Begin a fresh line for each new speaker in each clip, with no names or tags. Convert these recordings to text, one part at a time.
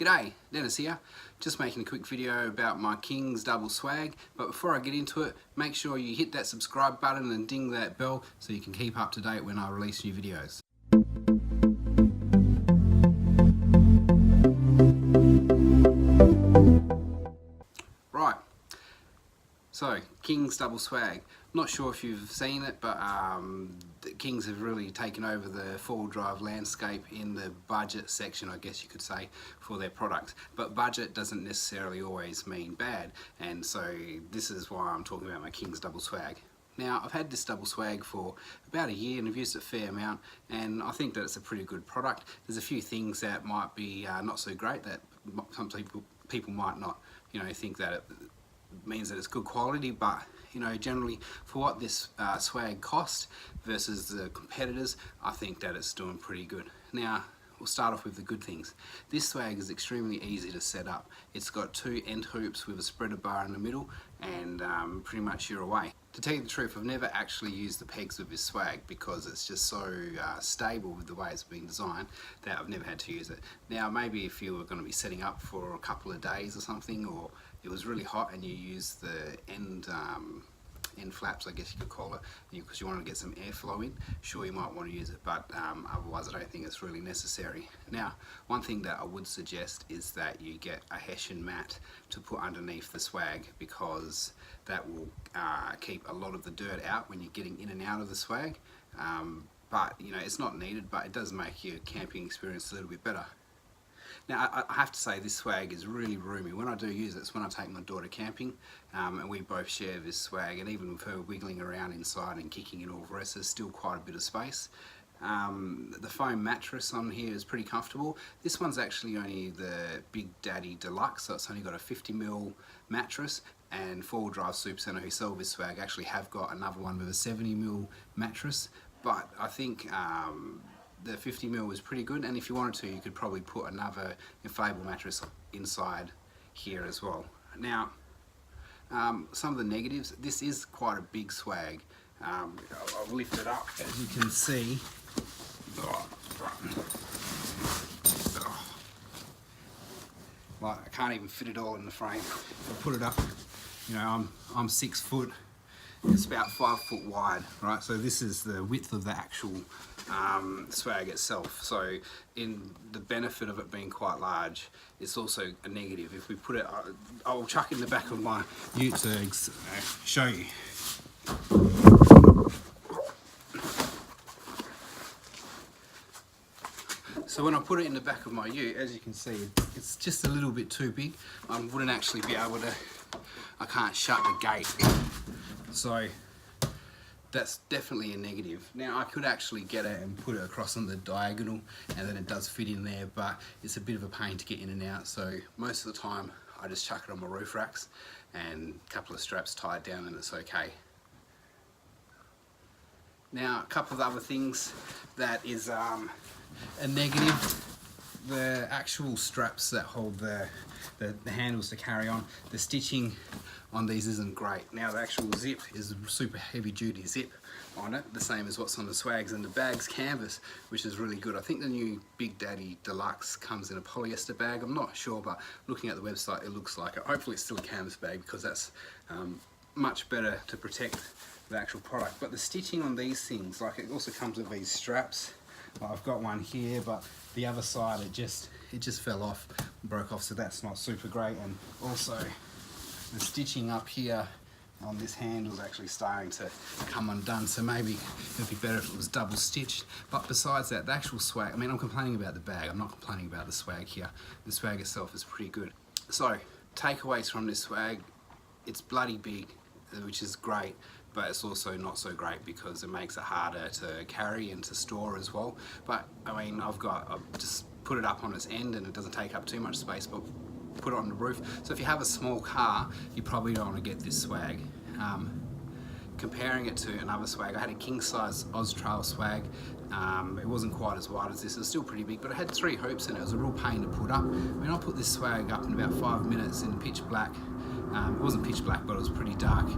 G'day, Dennis here. Just making a quick video about my King's double swag, but before I get into it, make sure you hit that subscribe button and ding that bell so you can keep up to date when I release new videos. Right, so King's double swag. Not sure if you've seen it, but the Kings have really taken over the four-wheel drive landscape in the budget section, I guess you could say, for their products. But budget doesn't necessarily always mean bad, and so this is why I'm talking about my King's double swag. Now, I've had this double swag for about a year and I've used it a fair amount, and I think that it's a pretty good product. There's a few things that might be not so great that some people might not, think that it means that it's good quality, but generally for what this swag cost versus the competitors, I think that it's doing pretty good. Now, we'll start off with the good things. This swag is extremely easy to set up. It's got two end hoops with a spreader bar in the middle, and pretty much you're away. To tell you the truth, I've never actually used the pegs of this swag because it's just so stable with the way it's been designed that I've never had to use it. Now, maybe if you were going to be setting up for a couple of days or something, or it was really hot and you use the end flaps, I guess you could call it, because you want to get some airflow in, sure, you might want to use it, but otherwise I don't think it's really necessary. Now, one thing that I would suggest is that you get a hessian mat to put underneath the swag, because that will keep a lot of the dirt out when you're getting in and out of the swag. But it's not needed, but it does make your camping experience a little bit better. Now, I have to say this swag is really roomy. When I do use it, it's when I take my daughter camping, and we both share this swag, and even with her wiggling around inside and kicking and all the rest, there's still quite a bit of space. The foam mattress on here is pretty comfortable. This one's actually only the Big Daddy Deluxe, so it's only got a 50mm mattress, and 4-wheel drive Supercenter who sell this swag actually have got another one with a 70mm mattress, but I think the 50mm is pretty good, and if you wanted to, you could probably put another inflatable mattress inside here as well. Now, some of the negatives, this is quite a big swag. I'll lift it up, as you can see. Like, I can't even fit it all in the frame. If I put it up, I'm 6 foot. It's about 5 foot wide, right? So this is the width of the actual swag itself. So in the benefit of it being quite large, it's also a negative. If we put it, I'll chuck it in the back of my ute to show you. So when I put it in the back of my ute, as you can see, it's just a little bit too big. I wouldn't actually be able to, I can't shut the gate. So that's definitely a negative. Now, I could actually get it and put it across on the diagonal, and then it does fit in there, but it's a bit of a pain to get in and out. So most of the time I just chuck it on my roof racks and a couple of straps tied down, and it's okay. Now, a couple of other things that is a negative. The actual straps that hold the handles to carry on, the stitching on these isn't great. Now, the actual zip is a super heavy duty zip on it, the same as what's on the swags, and the bag's canvas, which is really good. I think the new Big Daddy Deluxe comes in a polyester bag. I'm not sure, but looking at the website, it looks like it. Hopefully it's still a canvas bag, because that's much better to protect the actual product. But the stitching on these things, like, it also comes with these straps. Well, I've got one here, but the other side, it just fell off, broke off, so that's not super great. And also the stitching up here on this handle is actually starting to come undone, so maybe it'd be better if it was double stitched. But besides that, the actual swag, I mean, I'm complaining about the bag, I'm not complaining about the swag here. The swag itself is pretty good. So, takeaways from this swag: it's bloody big, which is great, but it's also not so great because it makes it harder to carry and to store as well. But I mean, I've just put it up on its end and it doesn't take up too much space, but put it on the roof. So if you have a small car, you probably don't want to get this swag. Comparing it to another swag, I had a king size Oz Trail swag. It wasn't quite as wide as this, it was still pretty big, but it had 3 hoops and it was a real pain to put up. I mean, I put this swag up in about 5 minutes in pitch black. It wasn't pitch black, but it was pretty dark,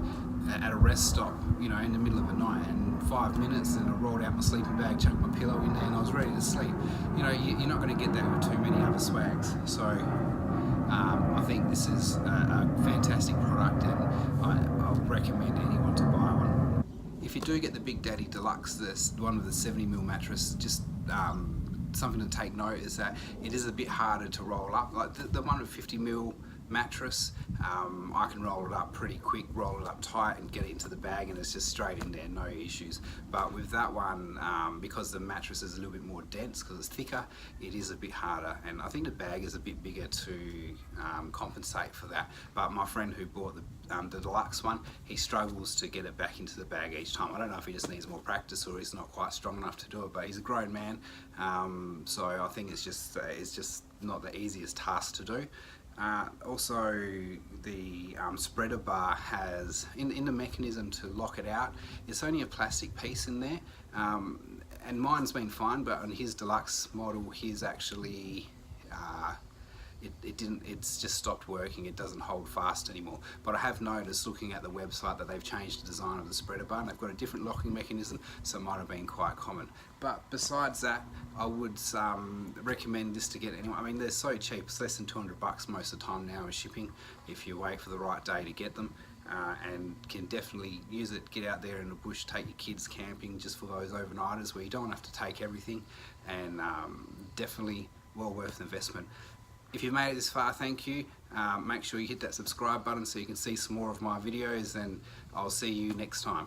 at a rest stop, in the middle of the night, and 5 minutes, and I rolled out my sleeping bag, chucked my pillow in there, and I was ready to sleep. You're not going to get that with too many other swags. So I think this is a fantastic product, and I'll recommend anyone to buy one. If you do get the Big Daddy Deluxe, this one with the 70mm mattress, just something to take note is that it is a bit harder to roll up. Like the one with 50mm mattress, I can roll it up pretty quick, roll it up tight and get it into the bag, and it's just straight in there, no issues. But with that one, because the mattress is a little bit more dense, because it's thicker, it is a bit harder, and I think the bag is a bit bigger to compensate for that. But my friend who bought the deluxe one, he struggles to get it back into the bag each time. I don't know if he just needs more practice or he's not quite strong enough to do it, but he's a grown man, so I think it's just not the easiest task to do. Also, the spreader bar has, in the mechanism to lock it out, it's only a plastic piece in there, and mine's been fine, but on his deluxe model, his actually it's just stopped working. It doesn't hold fast anymore. But I have noticed, looking at the website, that they've changed the design of the spreader bar and they've got a different locking mechanism, so it might have been quite common. But besides that, I would recommend this to get anyone. I mean, they're so cheap, it's less than $200 most of the time now with shipping, if you wait for the right day to get them. And can definitely use it, get out there in the bush, take your kids camping, just for those overnighters where you don't have to take everything, and definitely well worth the investment. If you've made it this far, thank you. Make sure you hit that subscribe button so you can see some more of my videos, and I'll see you next time.